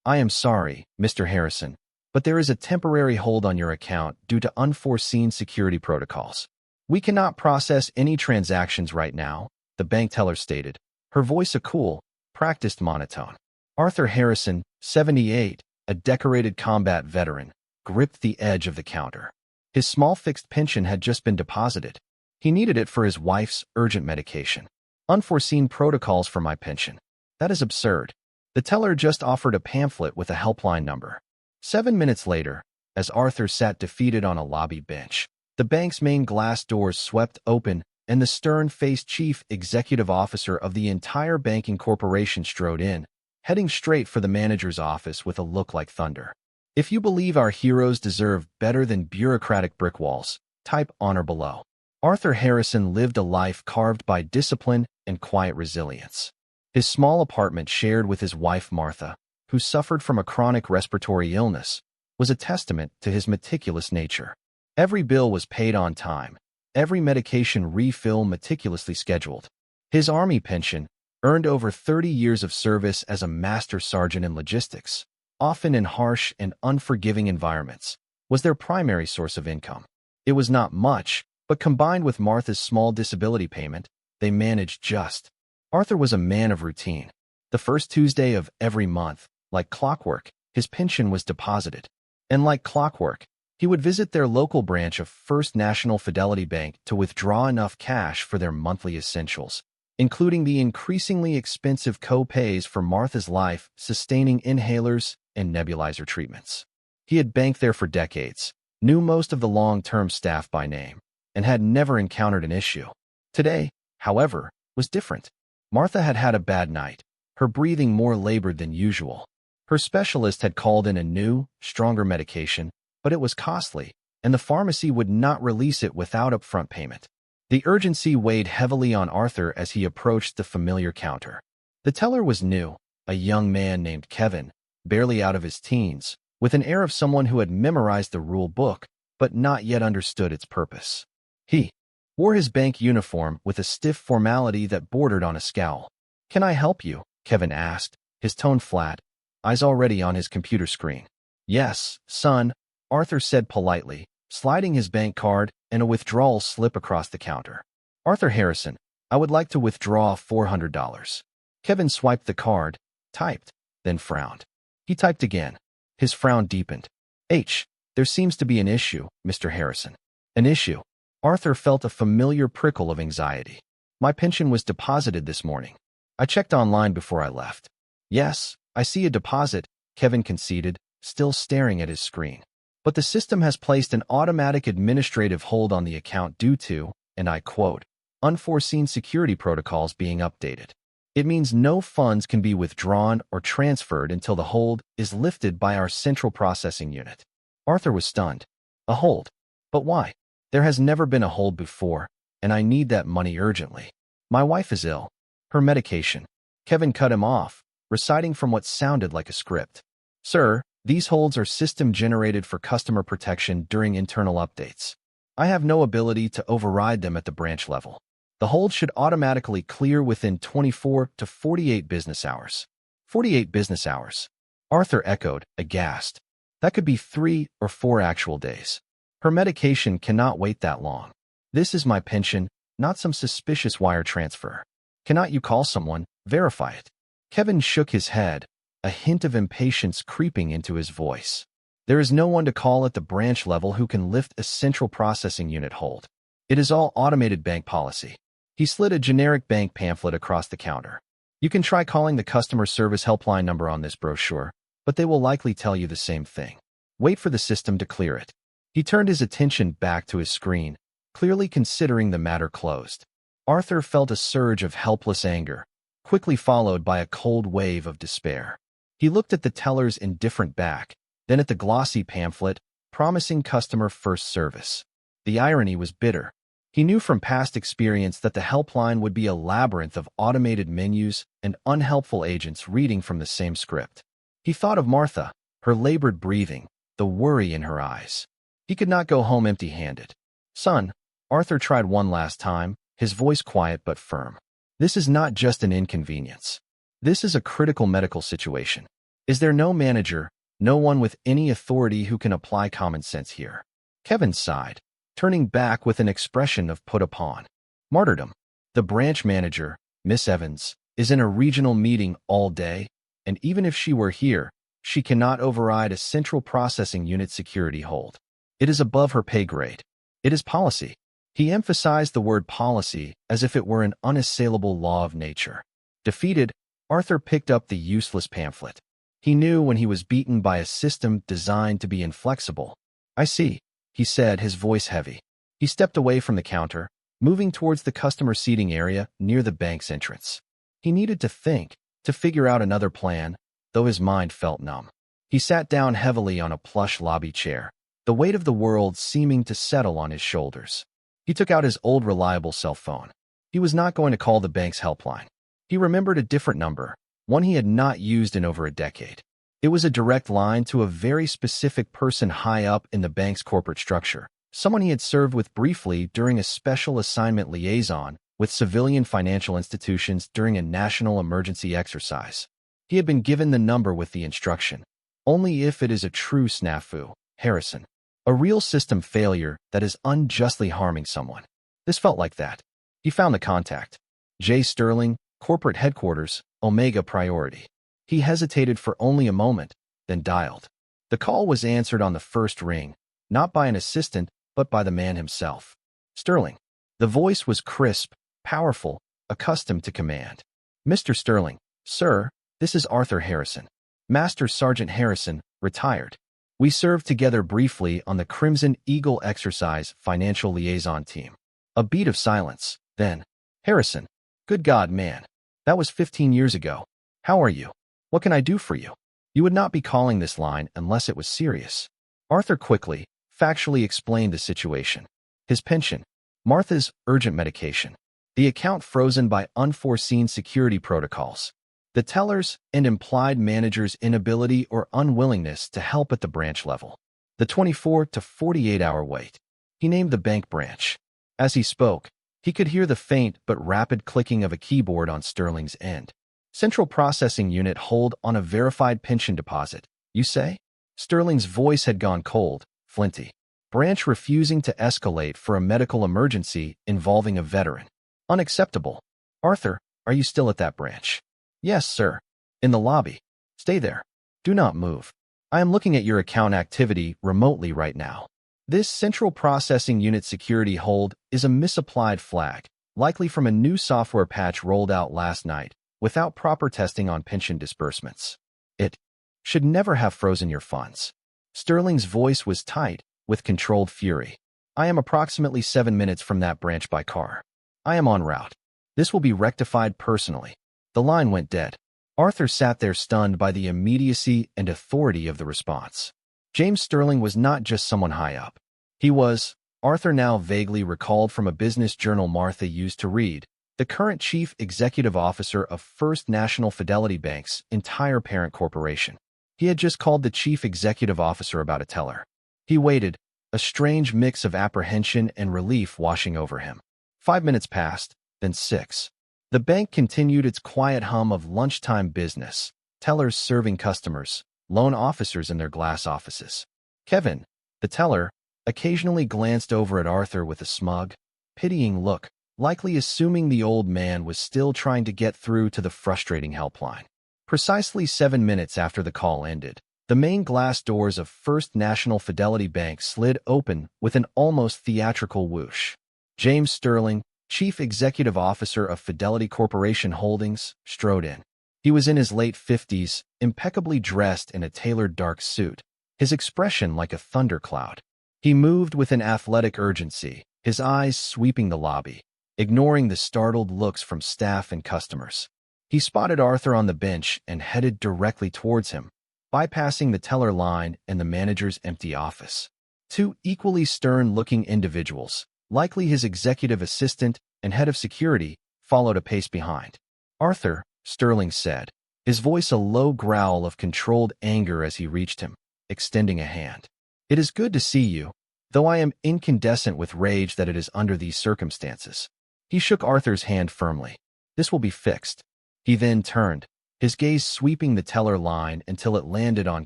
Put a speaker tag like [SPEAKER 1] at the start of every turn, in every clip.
[SPEAKER 1] "I am sorry, Mr. Harrison, but there is a temporary hold on your account due to unforeseen security protocols. We cannot process any transactions right now," the bank teller stated, her voice a cool, practiced monotone. Arthur Harrison, 78, a decorated combat veteran, gripped the edge of the counter. His small fixed pension had just been deposited. He needed it for his wife's urgent medication. "Unforeseen protocols for my pension. That is absurd." The teller just offered a pamphlet with a helpline number. 7 minutes later, as Arthur sat defeated on a lobby bench, the bank's main glass doors swept open and the stern-faced chief executive officer of the entire banking corporation strode in, heading straight for the manager's office with a look like thunder. "If you believe our heroes deserve better than bureaucratic brick walls, type honor below." Arthur Harrison lived a life carved by discipline and quiet resilience. His small apartment, shared with his wife Martha, who suffered from a chronic respiratory illness, was a testament to his meticulous nature. Every bill was paid on time, every medication refill meticulously scheduled. His Army pension, earned over 30 years of service as a master sergeant in logistics, often in harsh and unforgiving environments, was their primary source of income. It was not much, but combined with Martha's small disability payment, they managed just. Arthur was a man of routine. The first Tuesday of every month, like clockwork, his pension was deposited. And like clockwork, he would visit their local branch of First National Fidelity Bank to withdraw enough cash for their monthly essentials, including the increasingly expensive co-pays for Martha's life-sustaining inhalers and nebulizer treatments. He had banked there for decades, knew most of the long-term staff by name, and had never encountered an issue. Today, however, was different. Martha had had a bad night, her breathing more labored than usual. Her specialist had called in a new, stronger medication, but it was costly, and the pharmacy would not release it without upfront payment. The urgency weighed heavily on Arthur as he approached the familiar counter. The teller was new, a young man named Kevin, barely out of his teens, with an air of someone who had memorized the rule book but not yet understood its purpose. He wore his bank uniform with a stiff formality that bordered on a scowl. "Can I help you?" Kevin asked, his tone flat, eyes already on his computer screen. "Yes, son," Arthur said politely, sliding his bank card and a withdrawal slip across the counter. "Arthur Harrison, I would like to withdraw $400. Kevin swiped the card, typed, then frowned. He typed again. His frown deepened. There seems to be an issue, Mr. Harrison." "An issue?" Arthur felt a familiar prickle of anxiety. "My pension was deposited this morning. I checked online before I left." "Yes, I see a deposit," Kevin conceded, still staring at his screen. "But the system has placed an automatic administrative hold on the account due to, and I quote, unforeseen security protocols being updated. It means no funds can be withdrawn or transferred until the hold is lifted by our central processing unit." Arthur was stunned. "A hold? But why? There has never been a hold before, and I need that money urgently. My wife is ill. Her medication." Kevin cut him off, reciting from what sounded like a script. "Sir, these holds are system-generated for customer protection during internal updates. I have no ability to override them at the branch level. The hold should automatically clear within 24 to 48 business hours." 48 business hours. Arthur echoed, aghast. That could be 3 or 4 actual days. Her medication cannot wait that long. This is my pension, not some suspicious wire transfer. Cannot you call someone, verify it? Kevin shook his head, a hint of impatience creeping into his voice. There is no one to call at the branch level who can lift a central processing unit hold. It is all automated bank policy. He slid a generic bank pamphlet across the counter. You can try calling the customer service helpline number on this brochure, but they will likely tell you the same thing. Wait for the system to clear it. He turned his attention back to his screen, clearly considering the matter closed. Arthur felt a surge of helpless anger, quickly followed by a cold wave of despair. He looked at the teller's indifferent back, then at the glossy pamphlet, promising customer first service. The irony was bitter. He knew from past experience that the helpline would be a labyrinth of automated menus and unhelpful agents reading from the same script. He thought of Martha, her labored breathing, the worry in her eyes. He could not go home empty-handed. "Son," Arthur tried one last time, his voice quiet but firm. "This is not just an inconvenience. This is a critical medical situation. Is there no manager, no one with any authority who can apply common sense here? Kevin sighed, turning back with an expression of put upon martyrdom. The branch manager, Miss Evans, is in a regional meeting all day, and even if she were here, she cannot override a central processing unit security hold. It is above her pay grade. It is policy. He emphasized the word policy as if it were an unassailable law of nature. Defeated, Arthur picked up the useless pamphlet. He knew when he was beaten by a system designed to be inflexible. I see, he said, his voice heavy. He stepped away from the counter, moving towards the customer seating area near the bank's entrance. He needed to think, to figure out another plan, though his mind felt numb. He sat down heavily on a plush lobby chair, the weight of the world seeming to settle on his shoulders. He took out his old reliable cell phone. He was not going to call the bank's helpline. He remembered a different number, one he had not used in over a decade. It was a direct line to a very specific person high up in the bank's corporate structure, someone he had served with briefly during a special assignment liaison with civilian financial institutions during a national emergency exercise. He had been given the number with the instruction, only if it is a true snafu, Harrison. A real system failure that is unjustly harming someone. This felt like that. He found the contact. J. Sterling, Corporate Headquarters, Omega Priority. He hesitated for only a moment, then dialed. The call was answered on the first ring, not by an assistant, but by the man himself. Sterling. The voice was crisp, powerful, accustomed to command. Mr. Sterling, sir, this is Arthur Harrison. Master Sergeant Harrison, retired. We served together briefly on the Crimson Eagle exercise financial liaison team. A beat of silence, then, Harrison. Good God, man. That was 15 years ago. How are you? What can I do for you? You would not be calling this line unless it was serious. Arthur quickly, factually explained the situation. His pension, Martha's urgent medication, the account frozen by unforeseen security protocols, the teller's and implied manager's inability or unwillingness to help at the branch level, the 24 to 48-hour wait. He named the bank branch. As he spoke, he could hear the faint but rapid clicking of a keyboard on Sterling's end. Central processing unit hold on a verified pension deposit, you say? Sterling's voice had gone cold, flinty. Branch refusing to escalate for a medical emergency involving a veteran. Unacceptable. Arthur, are you still at that branch? Yes, sir. In the lobby. Stay there. Do not move. I am looking at your account activity remotely right now. This central processing unit security hold is a misapplied flag, likely from a new software patch rolled out last night, without proper testing on pension disbursements. It should never have frozen your funds. Sterling's voice was tight, with controlled fury. I am approximately 7 minutes from that branch by car. I am en route. This will be rectified personally. The line went dead. Arthur sat there stunned by the immediacy and authority of the response. James Sterling was not just someone high up. He was, Arthur now vaguely recalled from a business journal Martha used to read, the current chief executive officer of First National Fidelity Bank's entire parent corporation. He had just called the chief executive officer about a teller. He waited, a strange mix of apprehension and relief washing over him. 5 minutes passed, then 6. The bank continued its quiet hum of lunchtime business, tellers serving customers, loan officers in their glass offices. Kevin, the teller, occasionally glanced over at Arthur with a smug, pitying look, likely assuming the old man was still trying to get through to the frustrating helpline. Precisely 7 minutes after the call ended, the main glass doors of First National Fidelity Bank slid open with an almost theatrical whoosh. James Sterling, Chief Executive Officer of Fidelity Corporation Holdings, strode in. He was in his late 50s, impeccably dressed in a tailored dark suit, his expression like a thundercloud. He moved with an athletic urgency, his eyes sweeping the lobby, ignoring the startled looks from staff and customers. He spotted Arthur on the bench and headed directly towards him, bypassing the teller line and the manager's empty office. Two equally stern-looking individuals, likely his executive assistant and head of security, followed a pace behind. Arthur, Sterling said, his voice a low growl of controlled anger as he reached him, extending a hand. It is good to see you, though I am incandescent with rage that it is under these circumstances. He shook Arthur's hand firmly. This will be fixed. He then turned, his gaze sweeping the teller line until it landed on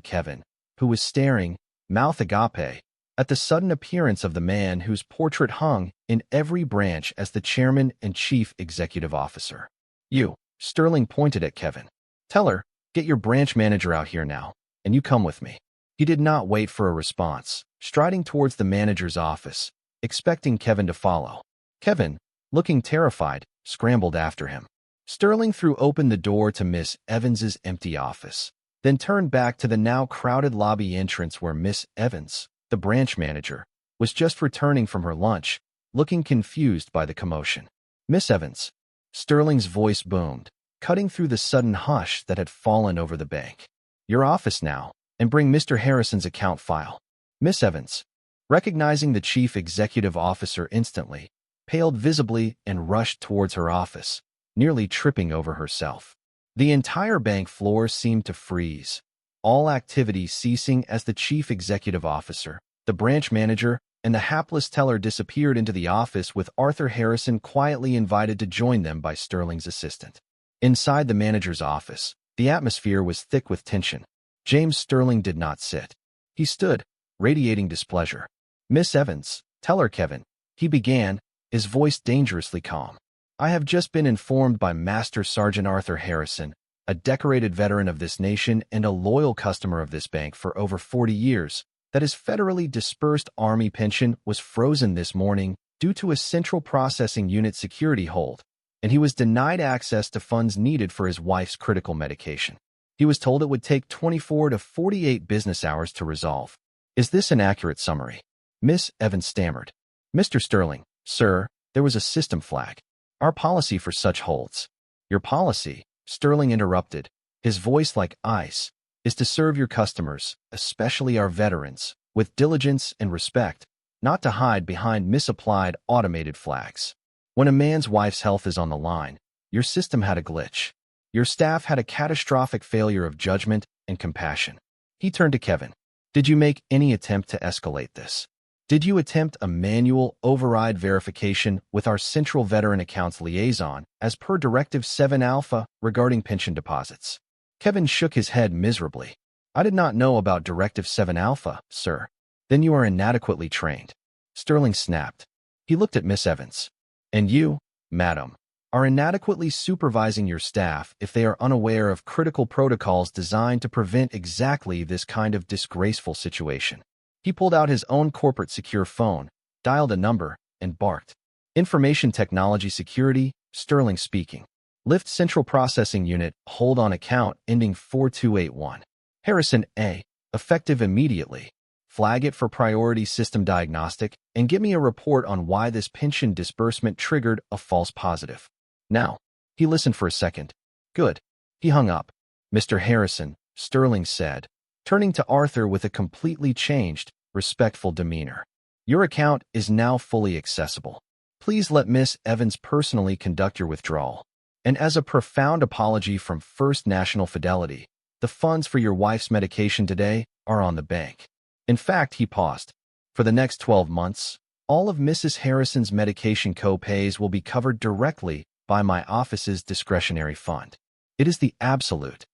[SPEAKER 1] Kevin, who was staring, mouth agape, at the sudden appearance of the man whose portrait hung in every branch as the chairman and chief executive officer. "You," Sterling pointed at Kevin. "Teller, get your branch manager out here now, and you come with me." He did not wait for a response, striding towards the manager's office, expecting Kevin to follow. Kevin, looking terrified, scrambled after him. Sterling threw open the door to Miss Evans's empty office, then turned back to the now crowded lobby entrance where Miss Evans, the branch manager, was just returning from her lunch, looking confused by the commotion. "Miss Evans," Sterling's voice boomed, cutting through the sudden hush that had fallen over the bank. "Your office now, and bring Mr. Harrison's account file." Miss Evans, recognizing the chief executive officer instantly, paled visibly and rushed towards her office, nearly tripping over herself. The entire bank floor seemed to freeze, all activity ceasing as the chief executive officer, the branch manager, and the hapless teller disappeared into the office with Arthur Harrison quietly invited to join them by Sterling's assistant. Inside the manager's office, the atmosphere was thick with tension. James Sterling did not sit. He stood, radiating displeasure. "Miss Evans, teller Kevin," he began, his voice dangerously calm. "I have just been informed by Master Sergeant Arthur Harrison, a decorated veteran of this nation and a loyal customer of this bank for over 40 years, that his federally dispersed Army pension was frozen this morning due to a central processing unit security hold, and he was denied access to funds needed for his wife's critical medication. He was told it would take 24 to 48 business hours to resolve. Is this an accurate summary?" Miss Evans stammered. "Mr. Sterling, sir, there was a system flag. Our policy for such holds." "Your policy," Sterling interrupted, his voice like ice, "is to serve your customers, especially our veterans, with diligence and respect, not to hide behind misapplied automated flags. When a man's wife's health is on the line, your system had a glitch. Your staff had a catastrophic failure of judgment and compassion." He turned to Kevin. "Did you make any attempt to escalate this? Did you attempt a manual override verification with our Central Veteran Accounts Liaison as per Directive 7 Alpha regarding pension deposits?" Kevin shook his head miserably. "I did not know about Directive 7 Alpha, sir." "Then you are inadequately trained," Sterling snapped. He looked at Miss Evans. "And you, madam, are inadequately supervising your staff if they are unaware of critical protocols designed to prevent exactly this kind of disgraceful situation." He pulled out his own corporate secure phone, dialed a number, and barked. "Information Technology Security, Sterling speaking. Lift Central Processing Unit, hold on account ending 4281. Harrison A. Effective immediately. Flag it for priority system diagnostic, and give me a report on why this pension disbursement triggered a false positive. Now." He listened for a second. "Good." He hung up. "Mr. Harrison," Sterling said, turning to Arthur with a completely changed, respectful demeanor. "Your account is now fully accessible. Please let Miss Evans personally conduct your withdrawal. And as a profound apology from First National Fidelity, the funds for your wife's medication today are on the bank. In fact," he paused, "for the next 12 months, all of Mrs. Harrison's medication co-pays will be covered directly by my office's discretionary fund. It is the absolute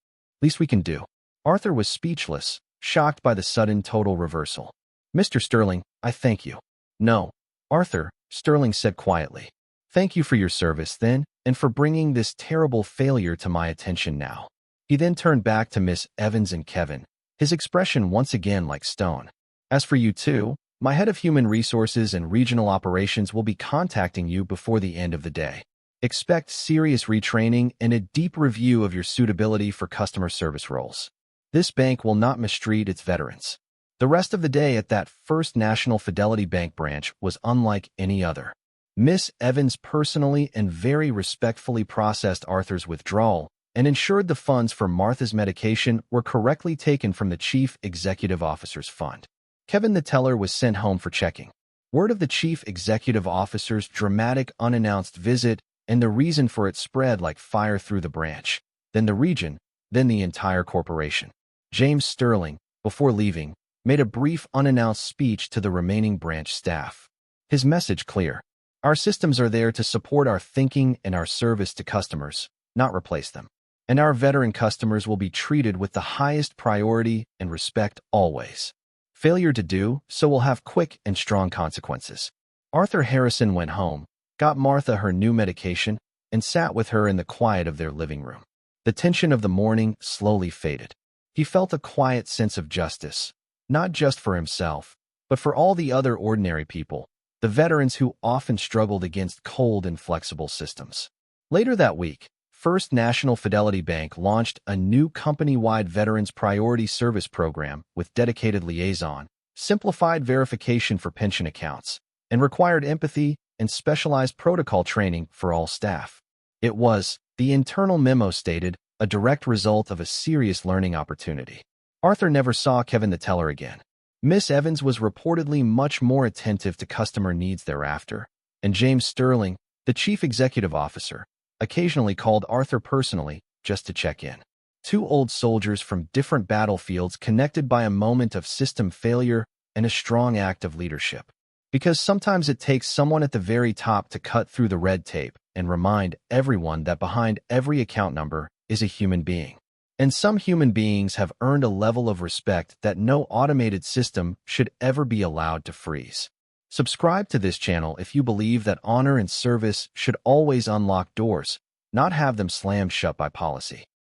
[SPEAKER 1] least we can do." Arthur was speechless, shocked by the sudden total reversal. "Mr. Sterling, I thank you." "No, Arthur," Sterling said quietly. "Thank you for your service then, and for bringing this terrible failure to my attention now." He then turned back to Miss Evans and Kevin, his expression once again like stone. "As for you two, my head of human resources and regional operations will be contacting you before the end of the day. Expect serious retraining and a deep review of your suitability for customer service roles. This bank will not mistreat its veterans." The rest of the day at that First National Fidelity Bank branch was unlike any other. Miss Evans personally and very respectfully processed Arthur's withdrawal and ensured the funds for Martha's medication were correctly taken from the Chief Executive Officer's fund. Kevin the teller was sent home for checking. Word of the Chief Executive Officer's dramatic unannounced visit and the reason for it spread like fire through the branch, then the region, then the entire corporation. James Sterling, before leaving, made a brief unannounced speech to the remaining branch staff. His message clear: "Our systems are there to support our thinking and our service to customers, not replace them. and our veteran customers will be treated with the highest priority and respect always. Failure to do so will have quick and strong consequences. Arthur Harrison went home, got Martha her new medication, and sat with her in the quiet of their living room. The tension of the morning slowly faded. He felt a quiet sense of justice, not just for himself, but for all the other ordinary people, the veterans who often struggled against cold and flexible systems. Later that week, First National Fidelity Bank launched a new company-wide Veterans Priority Service program with dedicated liaison, simplified verification for pension accounts, and required empathy and specialized protocol training for all staff. It was, the internal memo stated, a direct result of a serious learning opportunity. Arthur never saw Kevin the teller again. Miss Evans was reportedly much more attentive to customer needs thereafter, and James Sterling, the chief executive officer, occasionally called Arthur personally just to check in. Two old soldiers from different battlefields connected by a moment of system failure and a strong act of leadership. Because sometimes it takes someone at the very top to cut through the red tape and remind everyone that behind every account number is a human being. And some human beings have earned a level of respect that no automated system should ever be allowed to freeze. Subscribe to this channel if you believe that honor and service should always unlock doors, not have them slammed shut by policy.